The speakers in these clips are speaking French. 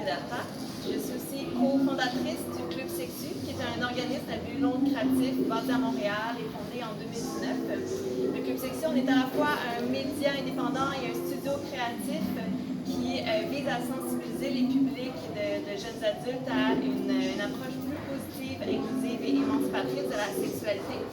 Data. Je suis aussi cofondatrice du Club Sexu, qui est un organisme à but non lucratif basé à Montréal et fondé en 2019. Le Club Sexu, on est à la fois un média indépendant et un studio créatif qui vise à sensibiliser les publics de jeunes adultes à une approche plus positive, inclusive et émancipatrice de la sexualité.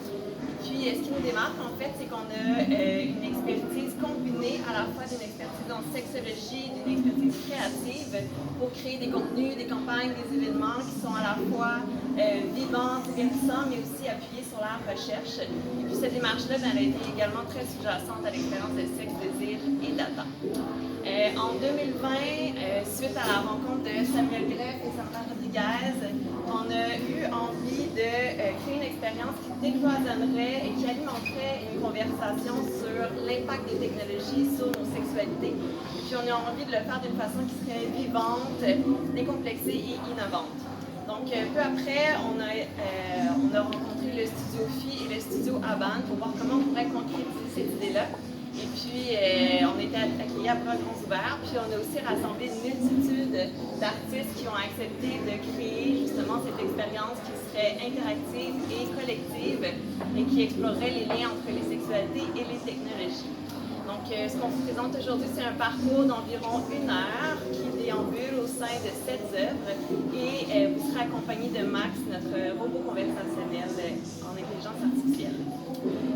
Puis, ce qui nous démarque, en fait, c'est qu'on a une expertise combinée à la fois d'une expertise en sexologie, d'une expertise créative pour créer des contenus, des campagnes, des événements qui sont à la fois vivants, divertissants, mais aussi appuyés sur la recherche. Et puis, cette démarche-là, elle a été également très sous-jacente à l'expérience de sexe, désir et data. En 2020, suite à la rencontre de Samuel Greff et Sandra Rodriguez, on a eu envie de créer une expérience qui décloisonnerait et qui alimenterait une conversation sur l'impact des technologies sur nos sexualités. Puis on a envie de le faire d'une façon qui serait vivante, décomplexée et innovante. Donc, peu après, on a rencontré le studio Phi et le studio Aban pour voir comment on pourrait concrétiser cette idée-là. Et puis, on était accueillis à bras grands ouverts. Puis, on a aussi rassemblé une multitude d'artistes qui ont accepté de créer justement cette expérience qui serait interactive et collective et qui explorerait les liens entre les sexualités et les technologies. Donc, ce qu'on vous présente aujourd'hui, c'est un parcours d'environ 1 heure qui déambule au sein de 7 œuvres et vous serez accompagné de Max, notre robot conversationnel en intelligence artificielle.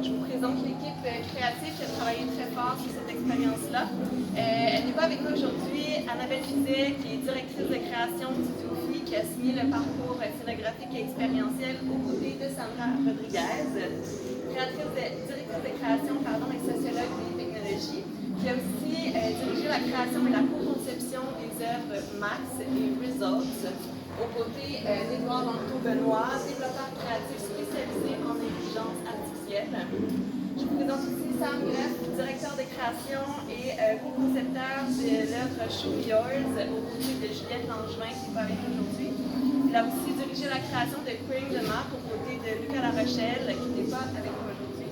Je vous présente l'équipe créative qui a travaillé très fort sur cette expérience-là. Elle n'est pas avec nous aujourd'hui. Annabelle Fizet, qui est directrice de création du Studio Phi, qui a signé le parcours scénographique et expérientiel aux côtés de Sandra Rodriguez, directrice de création et sociologue des technologies, qui a aussi dirigé la création et la co-conception des œuvres Max et Results, aux côtés d'Édouard Lanto-Benoît, développeur créatif spécialisé en intelligence artificielle. Je vous présente aussi Sam Greff, directeur de création et co-concepteur de l'œuvre Show Yours, aux côtés de Juliette Langevin, qui n'est pas avec nous aujourd'hui. Il a aussi dirigé la création de Queering the Map, aux côtés de Lucas Larochelle, qui n'est pas avec nous aujourd'hui.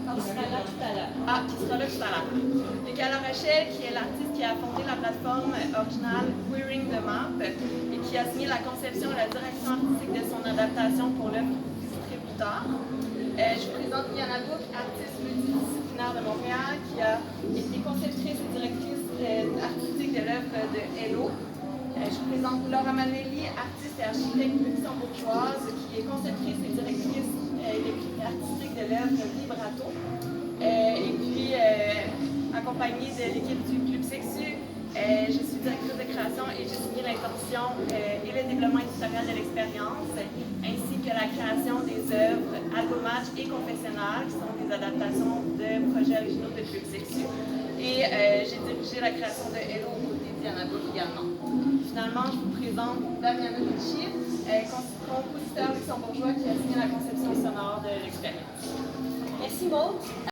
Qui sera là tout à l'heure. Qui sera là tout à l'heure. Lucas Larochelle, qui est l'artiste qui a fondé la plateforme originale Queering the Map et qui a signé la conception et la direction artistique de son adaptation pour l'œuvre Visiterai plus tard. Je vous présente Liana Book, artiste multidisciplinaire de Montréal, qui a été conceptrice et directrice artistique de l'œuvre de Hello. Je vous présente Laura Manelli, artiste et architecte luxembourgeoise, qui est conceptrice et directrice artistique de l'œuvre Vibrato. Et puis, accompagnée de l'équipe du Club Sexu, je suis directrice de création et j'ai signé l'intention et le développement éditorial de l'expérience, ainsi que la création des œuvres Algomatch et Confessionnal, qui sont des adaptations de projets originaux de Club Sexu. Et j'ai dirigé la création de Hello aux côtés de Diana Book également. Finalement, je vous présente Damiano Ricci, compositeur luxembourgeois qui a signé la conception sonore de l'expérience. Merci Maud.